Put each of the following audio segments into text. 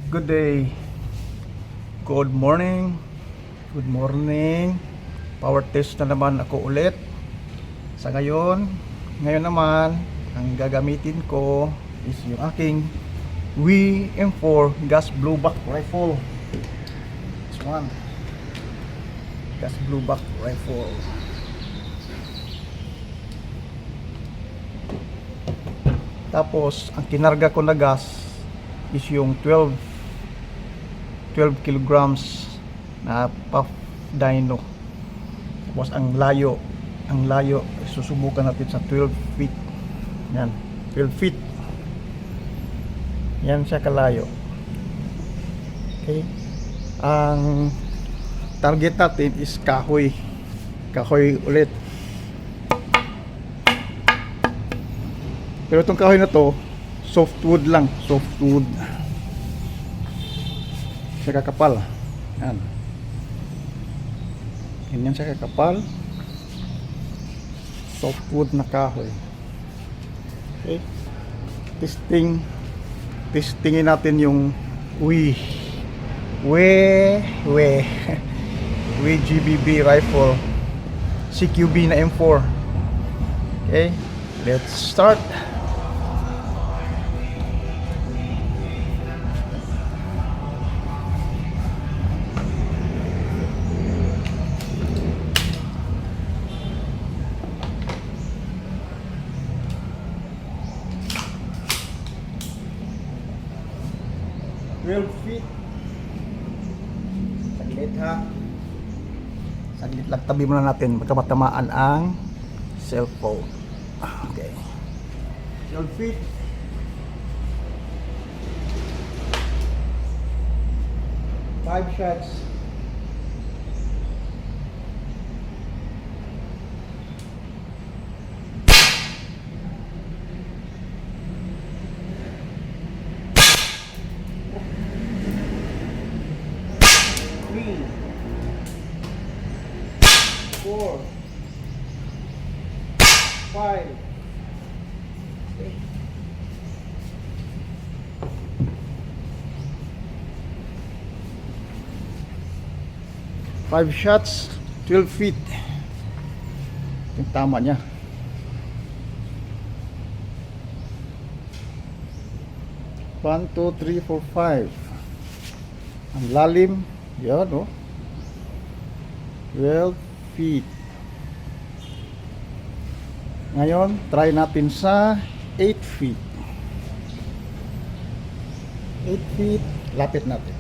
Good day. Good morning. Good morning. Power test na naman ako ulit. Sa ngayon naman, ang gagamitin ko is yung aking WM4 gas blowback rifle. This one. Gas blowback rifle. Tapos, ang kinarga ko na gas is yung 12 kilograms na puff dino. Tapos ang layo susubukan natin sa 12 feet. Yan, 12 feet. Yan siya kalayo. Okay. Ang target natin is kahoy. Kahoy ulit. Pero itong kahoy na to, softwood lang, softwood. Siya kakapal. Yan. Ganyan siya kakapal. Softwood na kahoy. Okay. Testingin natin yung GBB rifle CQB na M4. Okay, let's start. Feet. Saglit ha. Saglit lang, tabi muna natin baka matamaan ang cellphone. Okay. 12 feet. Five shots. Three, 4, 5. Okay. 5 shots, 12 feet. Yung tama niya. One, two, three, four, five. Ang lalim. Yan, oh. 12 feet. Ngayon, try natin sa 8 feet. 8 feet, lapit natin.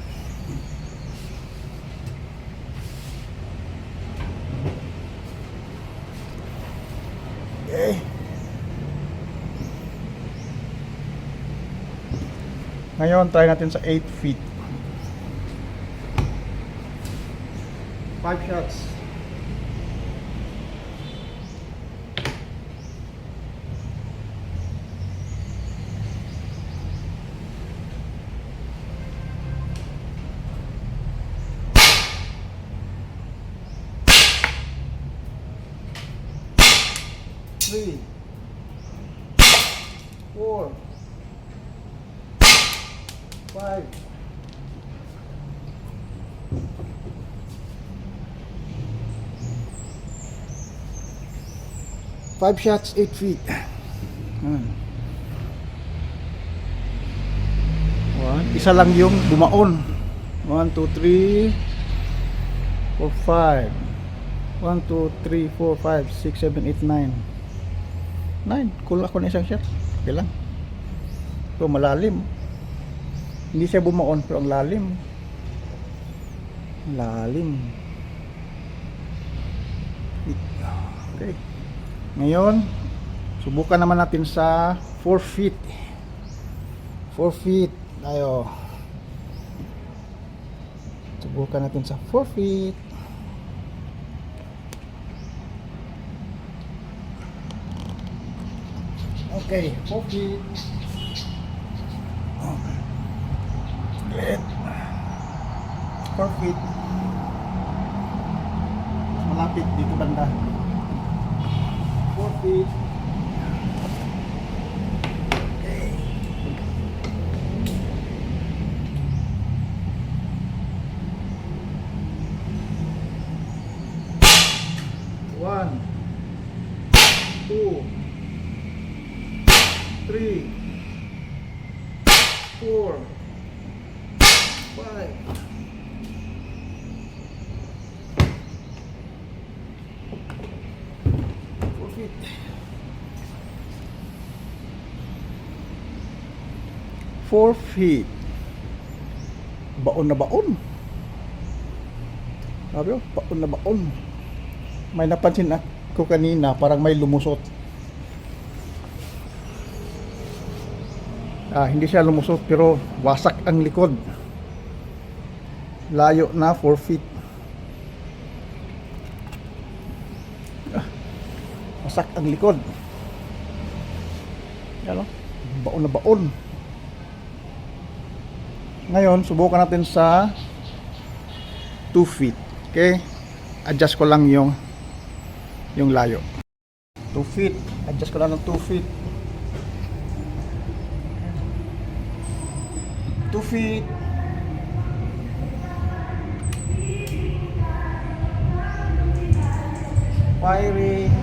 Okay. Ngayon, try natin sa 8 feet. 5 shots. Three, 4, 5. 5 shots, 8 feet. Isa lang yung bumaon. 1, 2, 3, 4, 5. 1, 2, 3, 4, 5, 6, 7, 8, 9. 9. Cool ako na isang shot. Okay lang. So malalim. Hindi siya bumaon pero ang lalim. Lalim. Okay. Ngayon, subukan naman natin sa 4 feet. 4 feet. Ayo. Subukan natin sa 4 feet. Okay, 4 feet. Good. 4 feet. Malapit dito banda. 4 feet. Okay. 1, 2, 3, 4, 5. 4 feet. 4 feet. Baon na baon. Sabi ko, baon na baon. May napansin ako kanina, parang may lumusot. Hindi siya lumusot, pero wasak ang likod. Layo na 4 feet. Wasak ang likod. Yan o, baon na baon. Ngayon, subukan natin sa 2 feet. Okay? Adjust ko lang yung layo. 2 feet. Adjust ko lang ng 2 feet. 2 feet. Firing.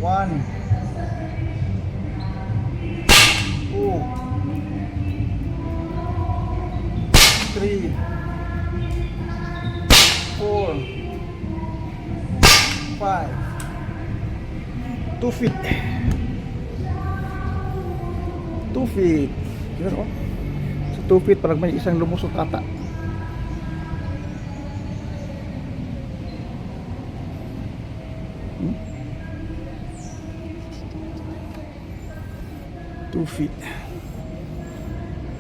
1, 2, 3, 4, 5. 2 feet. 2 feet. Yun o. Sa 2 feet parang may isang lumusot ata. Hmm? 2 feet.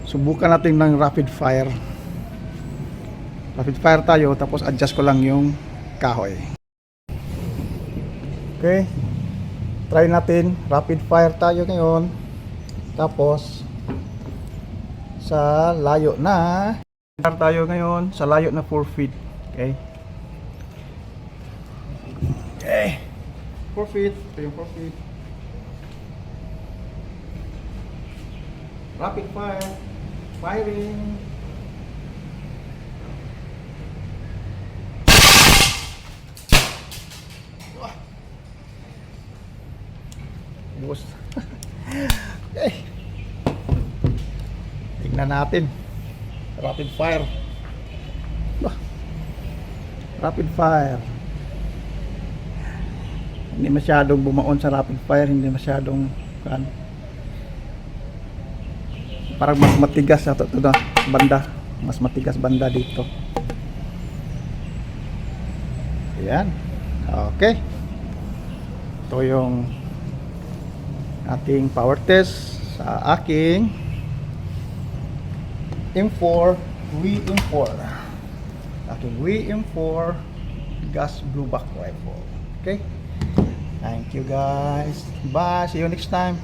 Subukan natin ng rapid fire. Rapid fire tayo, tapos adjust ko lang yung kahoy. Okay. Try natin. Rapid fire tayo ngayon. Tapos sa layo na fire tayo ngayon sa layo na 4 feet. Okay. Okay. 4 feet. Ito yung 4 feet. Rapid fire. Firing. Bus. Okay. Tignan natin. Rapid fire. Rapid fire. Hindi masyadong bumaon sa rapid fire, hindi masyadong parang mas matigas sa banda, mas matigas banda dito. Ayan. Okay. Ito yung ating power test sa aking M4 WE-M4. Aking WE-M4 gas blue back rifle. Okay. Thank you guys. Bye. See you next time.